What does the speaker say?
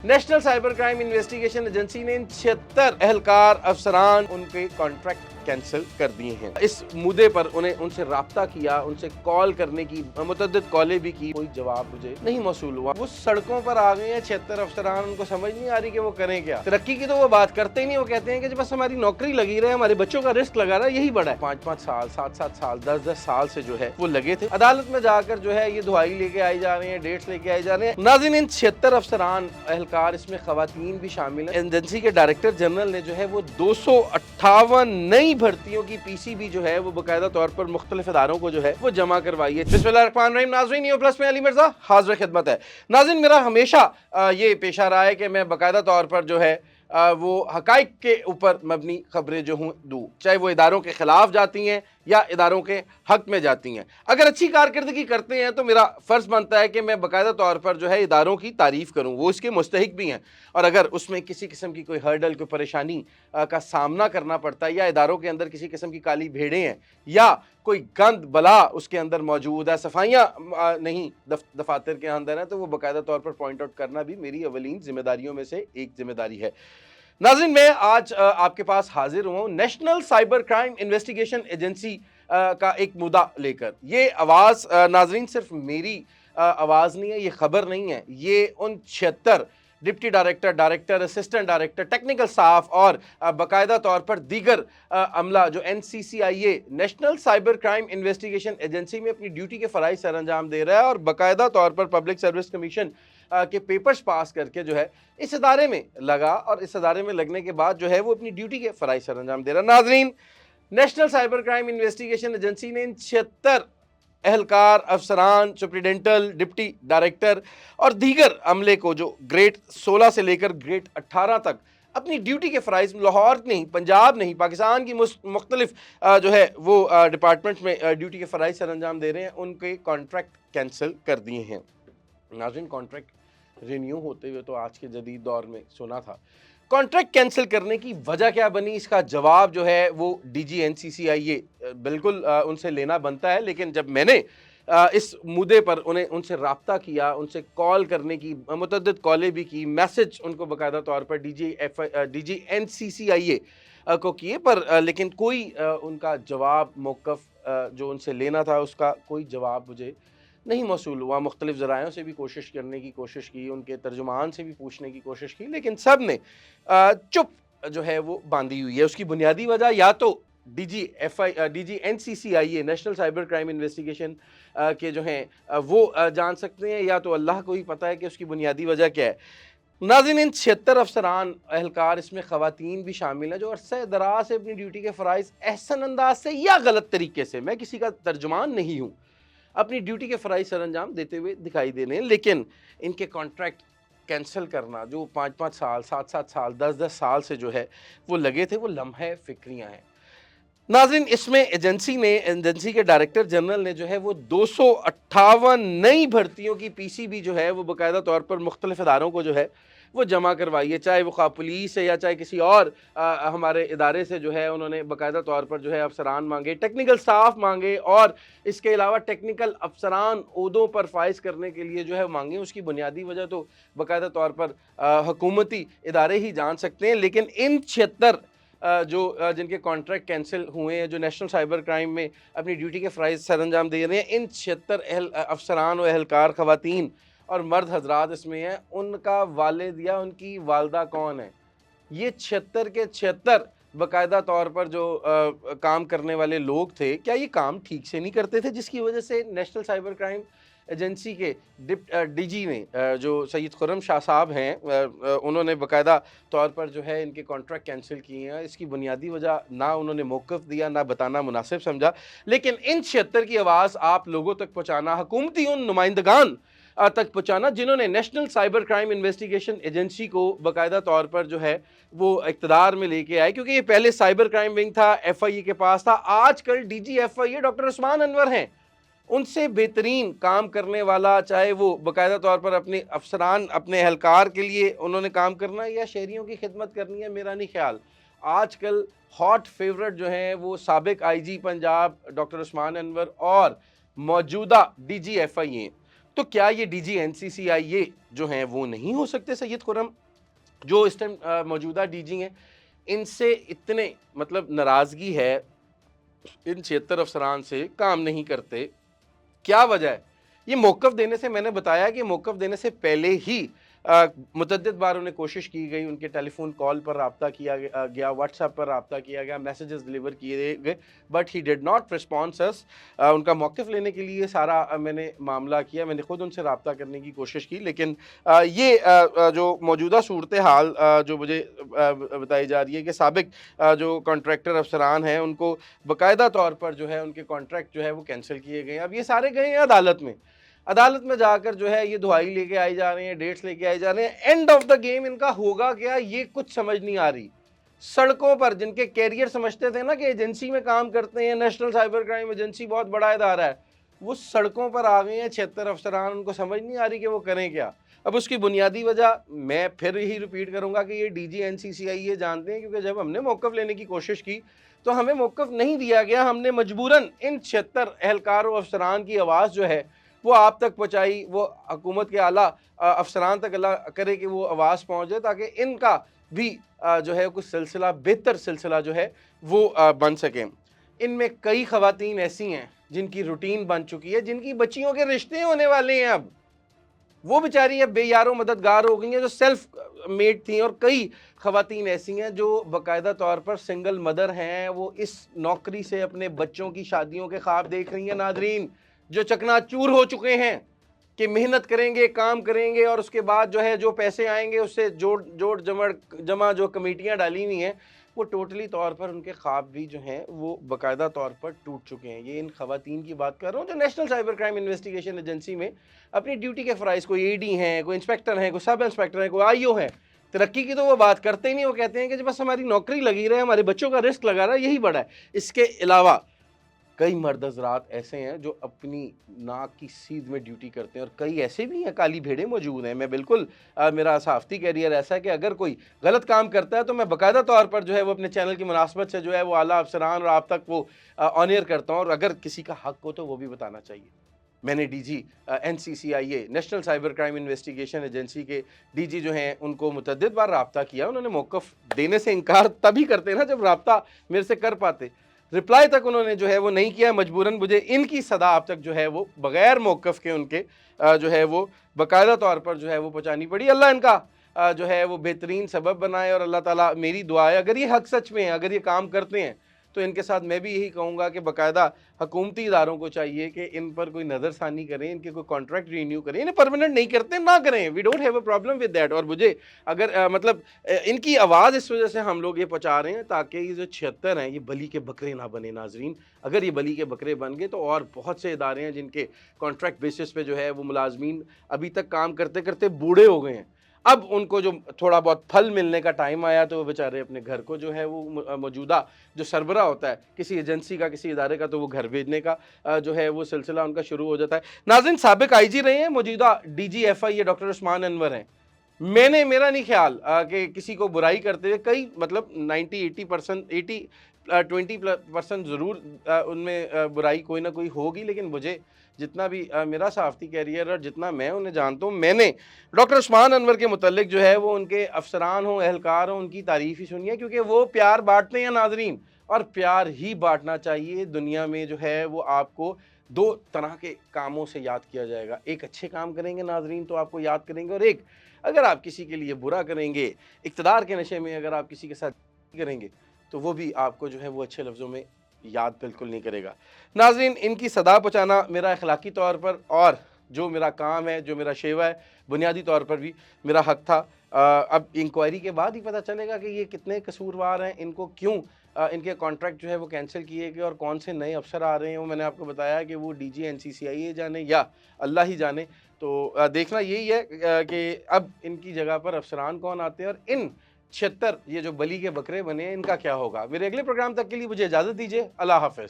National cyber crime investigation agency ने इन 76 एहलकार अफसरान उनके कॉन्ट्रैक्ट कैंसिल कर दिए हैं। इस मुद्दे पर उनसे राब्ता किया, उनसे कॉल करने की मुतअद्दिद कॉलें भी की, कोई जवाब मुझे नहीं मौसूल हुआ। वो सड़कों पर आ गए हैं 76 अफसरान, उनको समझ नहीं आ रही कि वो करें क्या। तरक्की की तो वो बात करते ही नहीं, वो कहते हैं कि बस हमारी नौकरी लगी रहे, हमारे बच्चों का रिस्क लगा रहा है, यही बड़ा है। 5-5 साल, 7-7 साल, 10-10 साल से जो है वो लगे थे। अदालत में जाकर जो है ये दुहाई लेके आई जा रहे हैं, डेट्स लेके आई जा रहे हैं। नाज़रीन, इन 76 अफसरान एहलकार, इसमें खवातीन भी शामिल हैं। एजेंसी के डायरेक्टर जनरल ने जो है वो 258 नई भर्तियों की पीसीबी जो है वो बाकायदा तौर पर मुख्तलिफ इदारों को जो है वो जमा करवाई है। बिस्मिल्लाहिर्रहमानिर्रहीम। नाज़रीन, न्यू प्लस में अली मिर्ज़ा हाज़िर खिदमत है। नाज़रीन, मेरा हमेशा ये पेशा रहा है कि मैं बाकायदा तौर पर जो है वो हकाइक के ऊपर मबनी खबरें जो हूँ दूँ, चाहे वो इदारों के ख़िलाफ़ जाती हैं या इदारों के हक़ में जाती हैं। अगर अच्छी कारकर्दगी करते हैं तो मेरा फ़र्ज़ बनता है कि मैं बाकायदा तौर पर जो है इदारों की तारीफ़ करूँ, वो इसके मुस्तहिक भी हैं। और अगर उसमें किसी किस्म की कोई हर्डल, कोई परेशानी का सामना करना पड़ता है, या इदारों के अंदर किसी किस्म की काली भेड़ें हैं, या कोई गंद बला उसके अंदर मौजूद है, सफाइयाँ नहीं दफातर के अंदर हैं, तो वो बाकायदा तौर पर पॉइंट आउट करना भी मेरी अवलीन जिम्मेदारियों में से एक जिम्मेदारी है। नाज़रीन, मैं आज आपके पास हाजिर हुआ हूँ national cyber crime investigation agency का एक मुद्दा लेकर। ये आवाज़ नाज़रीन सिर्फ मेरी आवाज़ नहीं है, ये खबर नहीं है, ये उन 76 deputy director, director, assistant director, technical staff और बाकायदा तौर पर दीगर अमला जो NCCIA national cyber crime investigation agency में अपनी ड्यूटी के फ़राइज़ सर अंजाम दे रहा है, और बाकायदा तौर पर पब्लिक सर्विस कमीशन के पेपर्स पास करके जो है इस इदारे में लगा, और इस इदारे में लगने के बाद जो है वो अपनी ड्यूटी के फ़राइज़ सर अंजाम दे रहा है। नाज़रीन, national cyber crime investigation agency ने इन 76 एहलकार, अफसरान, सुप्रीडेंटल, डिप्टी डायरेक्टर और दीगर अमले को जो ग्रेड 16 से लेकर ग्रेड 18 तक अपनी ड्यूटी के फ़राइज़ लाहौर नहीं, पंजाब नहीं, पाकिस्तान की मुख्तलिफ जो है वो डिपार्टमेंट में ड्यूटी के फ़राइज़ सर अंजाम दे रहे हैं, उनके कॉन्ट्रैक्ट कैंसिल कर दिए हैं। नाज़रीन, कॉन्ट्रैक्ट रिन्यू होते हुए तो आज के जदीद दौर में सुना था। कॉन्ट्रैक्ट कैंसिल करने की वजह क्या बनी, इसका जवाब जो है वो DG NCCIA बिल्कुल उनसे लेना बनता है। लेकिन जब मैंने इस मुद्दे पर उनसे राब्ता किया, उनसे कॉल करने की मुतअद्दिद कॉलें भी की, मैसेज उनको बाकायदा तौर पर DG NCCIA को किए, पर लेकिन कोई उनका जवाब, मौक़िफ़ जो उनसे लेना था उसका कोई जवाब मुझे नहीं मौसूल हुआ। मुख्तलिफ ज़रायों से भी कोशिश करने की कोशिश की, उनके तर्जुमान से भी पूछने की कोशिश की, लेकिन सब ने चुप जो है वो बांधी हुई है। उसकी बुनियादी वजह या तो DG NCCIA national cyber crime investigation के जो हैं वो जान सकते हैं, या तो अल्लाह को ही पता है कि उसकी बुनियादी वजह क्या है। नाज़रीन, इन 76 अफसरान एहलकार, इसमें खवातीन भी शामिल हैं, जो अरसे दराज से अपनी ड्यूटी के फ़राइज़ एहसन अंदाज से या गलत तरीके से, मैं किसी का तर्जुमान नहीं हूँ, अपनी ड्यूटी के फ़राइज़ सर अंजाम देते हुए दिखाई दे रहे हैं। लेकिन इनके कॉन्ट्रैक्ट कैंसिल करना, जो 5-5 साल, 7-7 साल, 10-10 साल से जो है वो लगे थे, वो लम्हे फ़िक्रियाँ हैं। नाज़रीन, इसमें एजेंसी के डायरेक्टर जनरल ने जो है वो 258 नई भर्तियों की पीसीबी जो है वो बाकायदा तौर पर मुख्तलिफ इदारों को जो है वो जमा करवाई है, चाहे वो पुलिस है या चाहे किसी और हमारे इदारे से जो है उन्होंने बाकायदा तौर पर जो है अफसरान मांगे, टेक्निकल स्टाफ मांगे, और इसके अलावा टेक्निकल अफसरान ओहदों पर फाइज करने के लिए जो है मांगे। उसकी बुनियादी वजह तो बाकायदा तौर पर हुकूमती इदारे ही जान सकते हैं। लेकिन इन 76 जिनके कॉन्ट्रैक्ट कैंसिल हुए हैं, जो नेशनल साइबर क्राइम में अपनी ड्यूटी के फ़राइज़ सर अंजाम दे रहे हैं, इन 76 अफसरान व एहलकार, ख़वातीन और मर्द हजरात इसमें हैं, उनका वालिद या उनकी वालदा कौन है? ये 76 के 76 बाकायदा तौर पर जो काम करने वाले लोग थे, क्या ये काम ठीक से नहीं करते थे, जिसकी वजह से नेशनल साइबर क्राइम एजेंसी के DG ने जो सैयद खुर्रम शाह साहब हैं, उन्होंने बाकायदा तौर पर जो है इनके कॉन्ट्रैक्ट कैंसिल किए हैं। इसकी बुनियादी वजह ना उन्होंने मौक़िफ़ दिया, ना बताना मुनासिब समझा। लेकिन इन 76 की आवाज़ आप लोगों तक पहुँचाना, हुकूमती उन नुमाइंदगान तक पहुँचाना जिन्होंने national cyber crime investigation agency को बाकायदा तौर पर जो है वो इक़्तिदार में लेके आए, क्योंकि ये पहले साइबर क्राइम विंग था, FIA के पास था, आजकल DG FIA doctor Usman Anwar हैं। उनसे बेहतरीन काम करने वाला, चाहे वो बाकायदा तौर पर अपने अफसरान, अपने एहलकार के लिए उन्होंने काम करना है या शहरियों की खिदमत करनी है, मेरा नहीं ख्याल। आजकल हॉट फेवरेट जो हैं वो साबिक IG पंजाब डॉक्टर उस्मान अनवर और मौजूदा DG FIA हैं। تو کیا یہ ڈی جی NCCIA جو ہیں وہ نہیں ہو سکتے؟ سید خرم جو اس ٹائم موجودہ ڈی جی ہیں، ان سے اتنے مطلب ناراضگی ہے، ان 76 افسران سے کام نہیں کرتے، کیا وجہ ہے؟ یہ موقف دینے سے، میں نے بتایا کہ موقف دینے سے پہلے ہی متعدد بار انہیں کوشش کی گئی، ان کے ٹیلی فون کال پر رابطہ کیا گیا، واٹس ایپ پر رابطہ کیا گیا، میسیجز ڈلیور کیے گئے، but he did not response us. ان کا موقف لینے کے لیے سارا میں نے معاملہ کیا، میں نے خود ان سے رابطہ کرنے کی کوشش کی، لیکن یہ جو موجودہ صورتحال جو مجھے بتائی جا رہی ہے کہ سابق جو کانٹریکٹر افسران ہیں ان کو باقاعدہ طور پر جو ہے ان کے کانٹریکٹ جو ہے وہ کینسل کیے گئے ہیں۔ اب یہ سارے گئے ہیں عدالت میں جا کر جو ہے یہ دہائی لے کے آئی جا رہے ہیں، ڈیٹس لے کے آئی جا رہے ہیں۔ اینڈ آف دا گیم ان کا ہوگا کیا، یہ کچھ سمجھ نہیں آ رہی۔ سڑکوں پر جن کے کیریئر سمجھتے تھے نا کہ ایجنسی میں کام کرتے ہیں، نیشنل سائبر کرائم ایجنسی بہت بڑا ادارہ ہے، وہ سڑکوں پر آ گئے ہیں 76 افسران، ان کو سمجھ نہیں آ رہی کہ وہ کریں کیا۔ اب اس کی بنیادی وجہ میں پھر یہی ریپیٹ کروں گا کہ یہ ڈی جی NCCIA جانتے ہیں، کیونکہ جب ہم نے موقف لینے کی کوشش کی تو ہمیں موقف نہیں دیا گیا، ہم نے مجبوراً ان 76 اہلکار و افسران کی آواز جو ہے وہ آپ تک پہنچائی، وہ حکومت کے اعلیٰ افسران تک اللہ کرے کہ وہ آواز پہنچ جائے تاکہ ان کا بھی جو ہے کچھ سلسلہ، بہتر سلسلہ جو ہے وہ بن سکے۔ ان میں کئی خواتین ایسی ہیں جن کی روٹین بن چکی ہے، جن کی بچیوں کے رشتے ہونے والے ہیں، اب وہ بیچاری اب بے یار و مددگار ہو گئی ہیں جو سیلف میڈ تھیں، اور کئی خواتین ایسی ہیں جو باقاعدہ طور پر سنگل مدر ہیں، وہ اس نوکری سے اپنے بچوں کی شادیوں کے خواب دیکھ رہی ہیں۔ ناظرین، جو چکنا چور ہو چکے ہیں کہ محنت کریں گے، کام کریں گے، اور اس کے بعد جو ہے جو پیسے آئیں گے اس سے جوڑ جمع جو کمیٹیاں ڈالی ہوئی ہیں، وہ ٹوٹلی طور پر ان کے خواب بھی جو ہیں وہ باقاعدہ طور پر ٹوٹ چکے ہیں۔ یہ ان خواتین کی بات کر رہا ہوں جو national cyber crime investigation agency میں اپنی ڈیوٹی کے فرائض، کوئی AD ہیں، کوئی انسپیکٹر ہیں، کوئی سب انسپیکٹر ہیں، کوئی IO ہیں، ترقی کی تو وہ بات کرتے ہی نہیں، وہ کہتے ہیں کہ بس ہماری نوکری لگی رہے، ہمارے بچوں کا رسک لگا رہا ہے، یہی بڑا ہے۔ اس کے علاوہ کئی مرد حضرات ایسے ہیں جو اپنی ناک کی سیدھ میں ڈیوٹی کرتے ہیں، اور کئی ایسے بھی ہیں، کالی بھیڑیں موجود ہیں۔ میں بالکل میرا صحافتی کیریئر ایسا ہے کہ اگر کوئی غلط کام کرتا ہے تو میں باقاعدہ طور پر جو ہے وہ اپنے چینل کی مناسبت سے جو ہے وہ اعلیٰ افسران اور آپ تک وہ آنر کرتا ہوں، اور اگر کسی کا حق ہو تو وہ بھی بتانا چاہیے۔ میں نے D G NCCIA national cyber crime investigation agency کے ڈی جی جو ہیں ان کو متعدد بار رابطہ کیا، انہوں نے موقف دینے سے انکار تبھی کرتے نا جب رابطہ میرے سے کر پاتے، رپلائی تک انہوں نے جو ہے وہ نہیں کیا۔ مجبوراً مجھے ان کی صدا آپ تک جو ہے وہ بغیر موقف کے ان کے جو ہے وہ باقاعدہ طور پر جو ہے وہ پہنچانی پڑی۔ اللہ ان کا جو ہے وہ بہترین سبب بنائے، اور اللہ تعالیٰ، میری دعا ہے اگر یہ حق سچ میں ہیں، اگر یہ کام کرتے ہیں تو ان کے ساتھ میں بھی یہی کہوں گا کہ باقاعدہ حکومتی اداروں کو چاہیے کہ ان پر کوئی نظر ثانی کریں، ان کے کوئی کانٹریکٹ رینیو کریں، انہیں پرماننٹ نہیں کرتے نہ کریں، we don't have a problem with that. اور مجھے اگر مطلب ان کی آواز اس وجہ سے ہم لوگ یہ پہنچا رہے ہیں تاکہ یہ جو 76 ہیں یہ بلی کے بکرے نہ بنے۔ ناظرین، اگر یہ بلی کے بکرے بن گئے تو اور بہت سے ادارے ہیں جن کے کانٹریکٹ بیسس پہ جو ہے وہ ملازمین ابھی تک کام کرتے کرتے بوڑھے ہو گئے ہیں، اب ان کو جو تھوڑا بہت پھل ملنے کا ٹائم آیا تو وہ بیچارے اپنے گھر کو جو ہے وہ موجودہ جو سربراہ ہوتا ہے کسی ایجنسی کا، کسی ادارے کا، تو وہ گھر بھیجنے کا جو ہے وہ سلسلہ ان کا شروع ہو جاتا ہے۔ ناظرین، سابق IG رہے ہیں، موجودہ DG FI ڈاکٹر عثمان انور ہیں۔ میرا نہیں خیال کہ کسی کو برائی کرتے ہوئے، کئی مطلب 20% ضرور ان میں برائی کوئی نہ کوئی ہوگی، لیکن مجھے جتنا بھی میرا صحافتی کیریئر اور جتنا میں انہیں جانتا ہوں، میں نے ڈاکٹر عثمان انور کے متعلق جو ہے وہ ان کے افسران ہوں، اہلکار ہوں، ان کی تعریف ہی سنی ہے، کیونکہ وہ پیار بانٹتے ہیں ناظرین، اور پیار ہی بانٹنا چاہیے۔ دنیا میں جو ہے وہ آپ کو 2 طرح کے کاموں سے یاد کیا جائے گا، ایک اچھے کام کریں گے ناظرین تو آپ کو یاد کریں گے، اور ایک اگر آپ کسی کے لیے برا کریں گے، اقتدار کے نشے میں اگر آپ کسی کے ساتھ کریں گے تو وہ بھی آپ کو جو ہے وہ اچھے لفظوں میں یاد بالکل نہیں کرے گا۔ ناظرین، ان کی صدا پہنچانا میرا اخلاقی طور پر اور جو میرا کام ہے، جو میرا شیوا ہے، بنیادی طور پر بھی میرا حق تھا۔ اب انکوائری کے بعد ہی پتہ چلے گا کہ یہ کتنے قصوروار ہیں، ان کو کیوں ان کے کانٹریکٹ جو ہے وہ کینسل کیے گئے، اور کون سے نئے افسر آ رہے ہیں۔ وہ میں نے آپ کو بتایا کہ وہ DG NCCIA جانے یا اللہ ہی جانے۔ تو دیکھنا یہی ہے کہ اب ان کی جگہ پر افسران کون آتے ہیں، اور ان 76 یہ جو بلی کے بکرے بنے ہیں ان کا کیا ہوگا۔ میرے اگلے پروگرام تک کے لیے مجھے اجازت دیجیے، اللہ حافظ۔